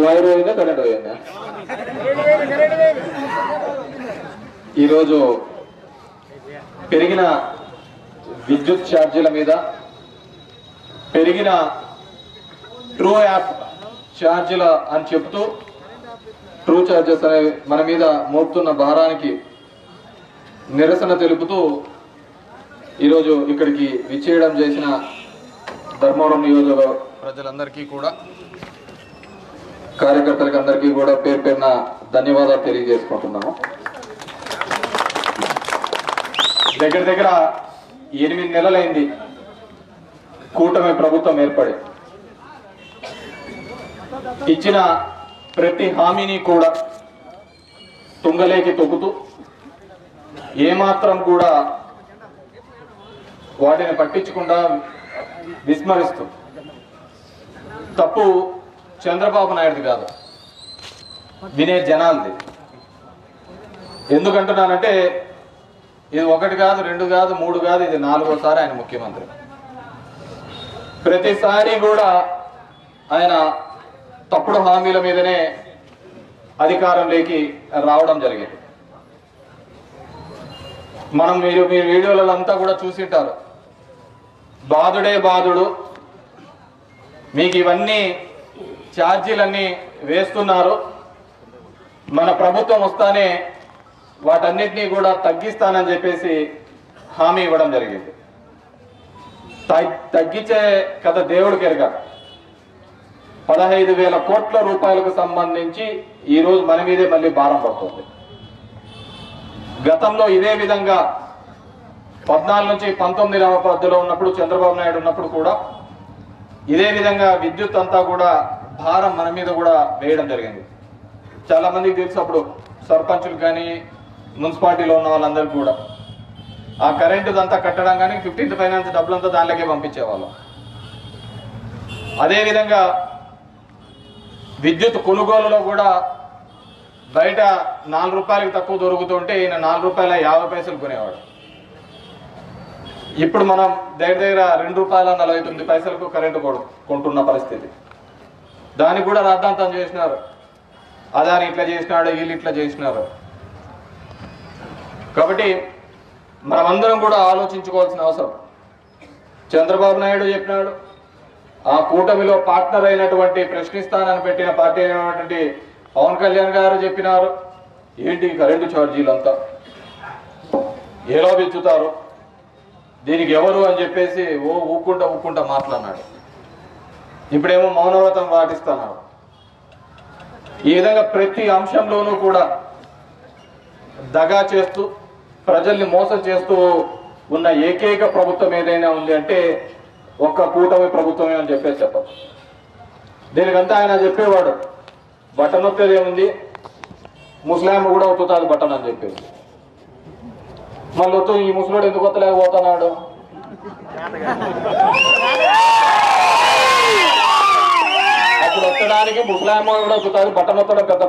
Wire పోయిందా current పోయిందా? ఈరోజు పెరిగిన విద్యుత్ ఛార్జీల మీద, పెరిగిన ట్రూ యాప్ ఛార్జీల అని చెప్తూ ట్రూ ఛార్జెస్ అనేవి మన మీద మోపుతున్న భారానికి నిరసన తెలుపుతూ ఈరోజు ఇక్కడికి విచ్చేయడం చేసిన ధర్మవరం నియోజకవర్గ ప్రజలందరికీ కూడా, కార్యకర్తలకు అందరికీ కూడా పేరు పేరున ధన్యవాదాలు తెలియజేసుకుంటున్నాము. దగ్గర దగ్గర 8 నెలలైంది కూటమి ప్రభుత్వం ఏర్పడి. ఇచ్చిన ప్రతి హామీని కూడా తుంగలేకి తొక్కుతూ, ఏమాత్రం కూడా వాటిని పట్టించకుండా విస్మరిస్తూ, తప్పు చంద్రబాబు నాయుడుది కాదు, వినే జనాలది. ఎందుకంటున్నానంటే ఇది 1 కాదు, 2 కాదు, 3 కాదు, ఇది 4వ ఆయన ముఖ్యమంత్రి. ప్రతిసారి కూడా ఆయన తప్పుడు హామీల మీదనే అధికారంలోకి రావడం జరిగింది. మీరు వీడియోలలో అంతా కూడా చూసింటారు. బాధుడే బాధుడు, మీకు ఇవన్నీ ఛార్జీలన్నీ వేస్తున్నారు, మన ప్రభుత్వం వస్తానే వాటన్నిటినీ కూడా తగ్గిస్తానని చెప్పేసి హామీ ఇవ్వడం జరిగింది. తగ్గించే కథ దేవుడికి ఎరగ. 15,000 కోట్ల రూపాయలకు సంబంధించి ఈరోజు మన మీదే మళ్ళీ భారం పడుతుంది. గతంలో ఇదే విధంగా 14 నుంచి 19 మధ్యలో ఉన్నప్పుడు, చంద్రబాబు నాయుడు ఉన్నప్పుడు కూడా ఇదే విధంగా విద్యుత్ అంతా కూడా భారం మన మీద కూడా వేయడం జరిగింది. చాలా మందికి తెలుసు, అప్పుడు సర్పంచులు కానీ మున్సిపాలిటీలో ఉన్న వాళ్ళందరికీ కూడా ఆ కరెంటు అంతా కట్టడం కానీ 15th ఫైనాన్స్ డబ్బులంతా దానిలోకే పంపించేవాళ్ళం. అదేవిధంగా విద్యుత్ కొనుగోలులో కూడా బయట 4 రూపాయలకు తక్కువ దొరుకుతుంటే ఈయన 4 రూపాయల 50 పైసలు కొనేవాడు. ఇప్పుడు మనం దగ్గర 2 రూపాయల 49 పైసలకు కరెంటు కొంటున్న పరిస్థితి. దానికి కూడా రాద్ధాంతం చేసినారు. అదాని ఇట్లా చేసినాడు, వీళ్ళు ఇట్లా చేసినారు. కాబట్టి మనమందరం కూడా ఆలోచించుకోవాల్సిన అవసరం. చంద్రబాబు నాయుడు చెప్పినాడు, ఆ కూటమిలో పార్ట్నర్ అయినటువంటి ప్రశ్నిస్తానని పెట్టిన పార్టీ అయినటువంటి పవన్ కళ్యాణ్ గారు చెప్పినారు, ఏంటి కరెంటు ఛార్జీలంతా ఎలా పెంచుతారు, దీనికి ఎవరు అని చెప్పేసి ఊక్కుంటా మాట్లాడినాడు. ఇప్పుడేమో మౌనవ్రతం పాటిస్తున్నాడు. ఈ విధంగా ప్రతి అంశంలోనూ కూడా దగా చేస్తూ, ప్రజల్ని మోసం చేస్తూ ఉన్న ఏకైక ప్రభుత్వం ఏదైనా ఉంది అంటే ఒక్క కూటమి ప్రభుత్వమే అని చెప్పేసి చెప్పచ్చు. దీనికంతా ఆయన చెప్పేవాడు, బటన్ నొక్కేది ఏముంది, ముస్లాం కూడా ఒత్తుతాది బటన్ అని చెప్పేసి. మళ్ళీ ఈ ముసలోడు ఎందుకు ఒత్తలేకపోతున్నాడు? అప్పుడు ఒత్తడానికి ముస్లాం కూడా ఒత్తుతుంది, బటన్ ఒత్తడం పెద్ద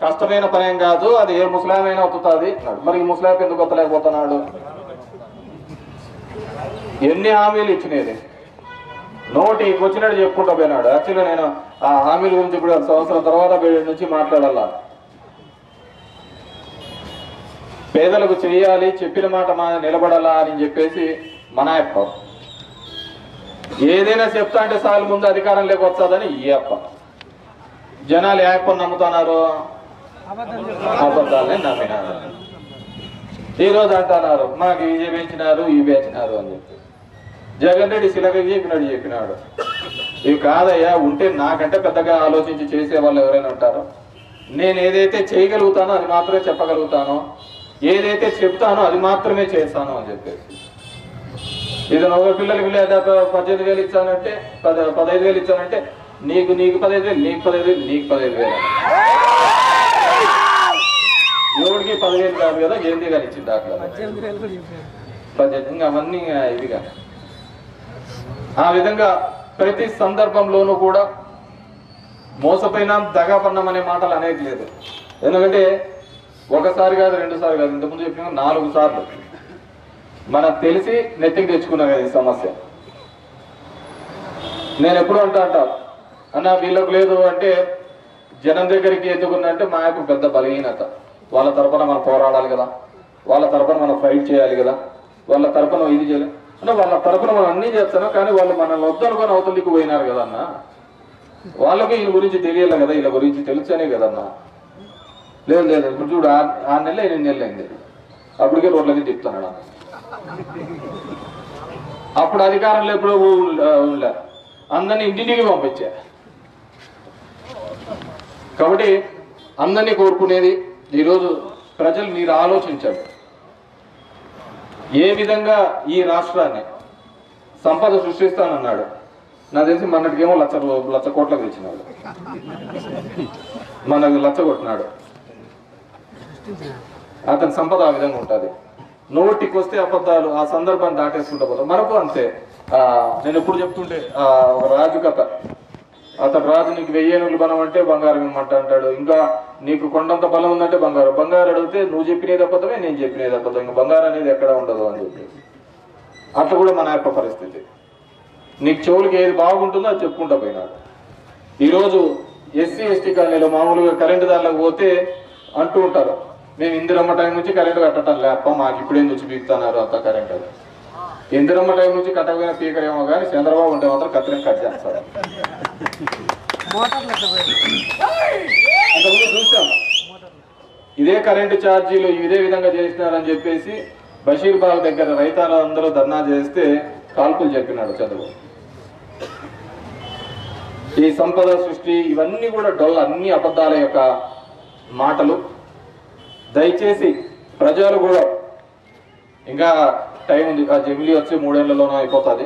కష్టమైన పనేం కాదు, అది ఏ ముస్లాం అయినా ఒత్తుతుంది. మరి ఈ ముస్లాం ఎందుకు ఒత్తలేకపోతున్నాడు? ఎన్ని హామీలు ఇచ్చినది, నోటికి వచ్చినట్టు చెప్పుకుంటూ పోయినాడు. యాక్చువల్గా నేను ఆ హామీల గురించి ఇప్పుడు సంవత్సరం తర్వాత నుంచి మాట్లాడాల. పేదలకు చేయాలి, చెప్పిన మాట నిలబడాలా అని చెప్పేసి మన అప్ప. ఏదైనా చెప్తా అంటే సార్లు ముందు అధికారం లేకొస్తుందని ఈ అప్ప. జనాలు ఏ అప్పని నమ్ముతున్నారు? అబద్ధాలనే నమ్మినారు. ఈరోజు అంటున్నారు మాకు ఇవి పెంచినారు, ఇవి పెంచినారు అని చెప్పి. జగన్ రెడ్డి శిలకకి చెప్పినాడు. ఇవి కాదయ్యా, ఉంటే నాకంటే పెద్దగా ఆలోచించి చేసే వాళ్ళు ఎవరైనా ఉంటారో, నేను ఏదైతే చేయగలుగుతానో అది మాత్రమే చెప్పగలుగుతానో, ఏదైతే చెప్తానో అది మాత్రమే చేస్తాను అని చెప్పేసి. ఇది ఒక పిల్లలకి 18,000 ఇచ్చానంటే 15,000 ఇచ్చానంటే నీకు 15,000, నీకు 15,000, నీకు 15,000. ఎవరికి 15,000 కాదు కదా, 8,000 ఇచ్చింది అట్లా 18. ఇంకా అవన్నీ ఇవిగా. ఆ విధంగా ప్రతి సందర్భంలోనూ కూడా మోసపోయినా దగాపన్నాం అనే మాటలు అనేది లేదు. ఎందుకంటే ఒకసారి కాదు, 2 సార్లు కాదు, ఇంతకుముందు చెప్పిన 4 సార్లు మనకు తెలిసి నెత్తికి తెచ్చుకున్నాం కదా ఈ సమస్య. నేను ఎప్పుడు అంటా అన్న వీళ్ళకు లేదు అంటే జనం దగ్గరికి ఎందుకుందంటే మాకు పెద్ద బలహీనత, వాళ్ళ తరపున మనం పోరాడాలి కదా, వాళ్ళ తరపున మనం ఫైట్ చేయాలి కదా, వాళ్ళ తరపున ఇది చేయాలి అంటే వాళ్ళ తరపున మనం అన్నీ చేస్తున్నాం. కానీ వాళ్ళు మనల్ని వద్దనుకొని అవతలికి పోయినారు కదన్నా, వాళ్ళకి వీళ్ళ గురించి తెలియాలి కదా, వీళ్ళ గురించి తెలుసనే కదన్నా. లేదు లేదు ఇప్పుడు చూడు 6 నెలలు 8 నెలలు అయింది, అప్పటికే రోడ్లకి తిప్పుతున్నాడు. అప్పుడు అధికారంలో ఎప్పుడు ఉండలే, అందరినీ ఇంటికి పంపించారు. కాబట్టి అందరినీ కోరుకునేది ఈరోజు ప్రజలు మీరు ఆలోచించండి, ఏ విధంగా ఈ రాష్ట్రాన్ని సంపద సృష్టిస్తానన్నాడు. నాకు తెలిసి మొన్నటికేమో లక్ష కోట్లకు తెచ్చినాడు, మనకు లక్ష కొట్టినాడు. అతని సంపద ఆ విధంగా ఉంటుంది. నోటికి వస్తే అబద్ధాలు ఆ సందర్భాన్ని దాటేసుకుంటా పోతాం. మనకు అంతే. నేను ఎప్పుడు చెప్తుంటే ఒక రాజు కథ, అతను రాజు నీకు 1000 ఏనుగులు బలం అంటే బంగారం ఇమ్మంట అంటాడు, ఇంకా నీకు కొండంత బలం ఉందంటే బంగారం అడిగితే నువ్వు చెప్పినది అబద్ధమే, నేను చెప్పినది అబద్ధం, ఇంకా బంగారం అనేది ఎక్కడ ఉండదు అని చెప్పి. అట్లా కూడా మన యొక్క పరిస్థితి. నీకు చెవులకి ఏది బాగుంటుందో అది చెప్పుకుంటా పోయినాడు. ఈరోజు ఎస్సీ ఎస్టీ కాలనీలో మామూలుగా కరెంటు దానిలోకి పోతే అంటూ ఉంటారు, మేము ఇందిరమ్మ టైం నుంచి కరెంటు కట్టడం లేప, మాకు ఇప్పుడేం వచ్చి పీకుతున్నారు అంత కరెంట్. అది ఇందిరమ్మ టైం నుంచి కట్టకపోయిన పీకరేమో కానీ చంద్రబాబు ఉంటే మాత్రం కత్తిరం కట్ చేస్తారు. అంతకుముందు చూసాం ఇదే కరెంటు ఛార్జీలు ఇదే విధంగా చేసినారని చెప్పేసి బషీర్బాగ్ దగ్గర రైతాలందరూ ధర్నా చేస్తే కాల్పులు చెప్పినాడు చంద్రబాబు. ఈ సంపద సృష్టి ఇవన్నీ కూడా డొల్ల, అన్ని అబద్ధాల యొక్క మాటలు. దయచేసి ప్రజలు కూడా ఇంకా టైం ఉంది, ఆ జమిలీ వచ్చి 3 ఏళ్లలోనూ అయిపోతుంది,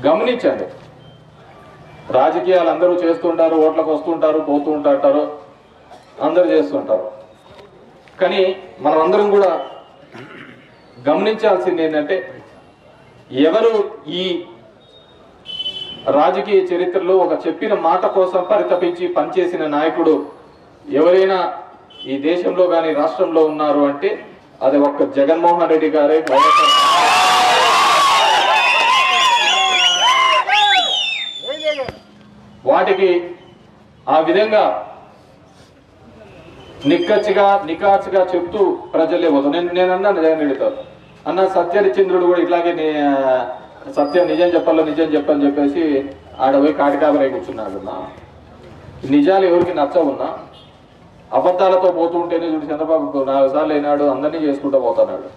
గమనించండి. రాజకీయాలు అందరూ చేస్తుంటారు, ఓట్లకు వస్తుంటారు, పోతూ ఉంటారు, అందరూ చేస్తుంటారు. కానీ మనం అందరం కూడా గమనించాల్సింది ఏంటంటే, ఎవరు ఈ రాజకీయ చరిత్రలో ఒక చెప్పిన మాట కోసం పరితపించి పనిచేసిన నాయకుడు ఎవరైనా ఈ దేశంలో కానీ రాష్ట్రంలో ఉన్నారు అంటే అది ఒక్క జగన్మోహన్ రెడ్డి గారే. వాటికి ఆ విధంగా నికాచిగా చెప్తూ ప్రజలే పోతాం. నేను అన్నాను జగన్ రెడ్డితో, అన్న సత్యహరిచంద్రుడు కూడా ఇట్లాగే సత్యం నిజం చెప్పని చెప్పేసి ఆడ పోయి కాటికాబరై కూర్చున్నాడు. నిజాలు ఎవరికి నచ్చవున్నా అబద్ధాలతో పోతూ ఉంటేనే చూడు, చంద్రబాబు 4 సార్లు అయినాడు, అందరినీ చేసుకుంటూ పోతున్నాడు.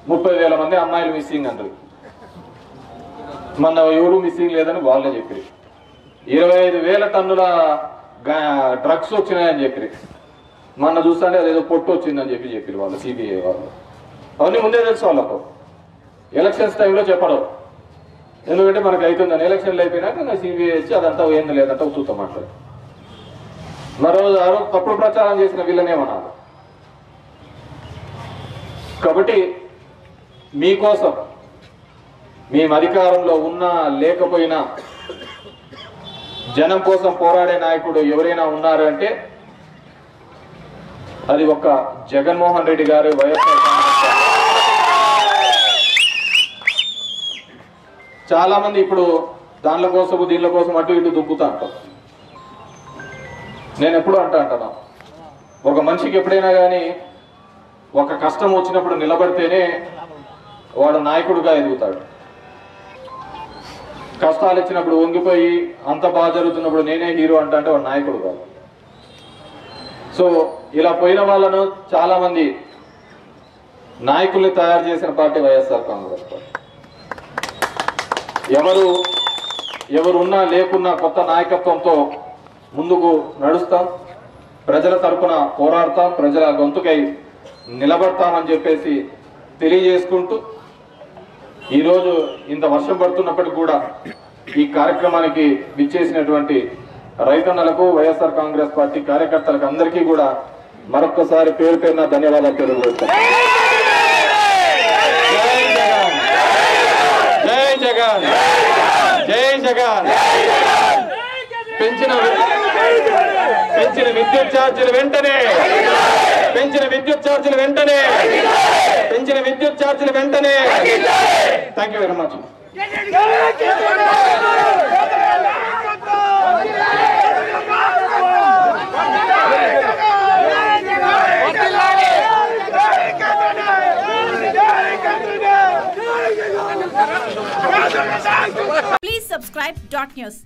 30,000 మంది అమ్మాయిలు మిస్సింగ్ అంటారు, మన ఎవరు మిస్సింగ్ లేదని వాళ్ళే చెప్పారు. 25,000 టన్నుల డ్రగ్స్ వచ్చినాయని చెప్పారు. మొన్న చూస్తుంటే అదేదో పొట్టు వచ్చిందని చెప్పారు వాళ్ళు, సిబిఐ వాళ్ళు. అవన్నీ ముందే తెలుసు వాళ్ళకు, ఎలక్షన్స్ టైంలో చెప్పడం. ఎందుకంటే మనకు అవుతుందని ఎలక్షన్లు అయిపోయినాక సిబిఐ వచ్చి అదంతా ఏంది లేదంటే ఉత్తుతో మాట్లాడు. మరో తప్పుడు ప్రచారం చేసిన వీళ్ళనేమన్నారు. కాబట్టి మీకోసం మేము అధికారంలో ఉన్నా లేకపోయినా జనం కోసం పోరాడే నాయకుడు ఎవరైనా ఉన్నారు అంటే అది ఒక్క జగన్మోహన్ రెడ్డి గారు, వైఎస్ఆర్ కాంగ్రెస్. చాలా మంది ఇప్పుడు దానిల కోసం దీనిల కోసం అటు ఇటు దుక్కుతా అంటారు. నేను ఎప్పుడు అంటున్నా, ఒక మనిషికి ఎప్పుడైనా కానీ ఒక కష్టం వచ్చినప్పుడు నిలబడితేనే వాడు నాయకుడిగా ఎదుగుతాడు. కష్టాలు ఇచ్చినప్పుడు వంగిపోయి అంత బాగా జరుగుతున్నప్పుడు నేనే హీరో అంటే వాడు నాయకుడు కాదు. సో ఇలా పోయిన వాళ్ళను చాలా మంది నాయకుల్ని తయారు చేసిన పార్టీ వైఎస్ఆర్ కాంగ్రెస్ పార్టీ. ఎవరు ఉన్నా లేకున్నా కొత్త నాయకత్వంతో ముందుకు నడుస్తాం, ప్రజల తరపున పోరాడతాం, ప్రజల గొంతుకై నిలబడతామని చెప్పేసి తెలియజేసుకుంటూ, ఈరోజు ఇంత వర్షం పడుతున్నప్పటికీ కూడా ఈ కార్యక్రమానికి విచ్చేసినటువంటి రైతన్నలకు, వైఎస్ఆర్ కాంగ్రెస్ పార్టీ కార్యకర్తలకు అందరికీ కూడా మరొక్కసారి పేరు పేరున ధన్యవాదాలు తెలియజేస్తాం. జై జగన్, జై జగన్. పెంచిన విద్యుత్ ఛార్జీలు వెంటనే, పెంచిన విద్యుత్ ఛార్జీలు వెంటనే, పెంచిన విద్యుత్ ఛార్జీలు వెంటనే. Thank you very much. Please subscribe Dot News.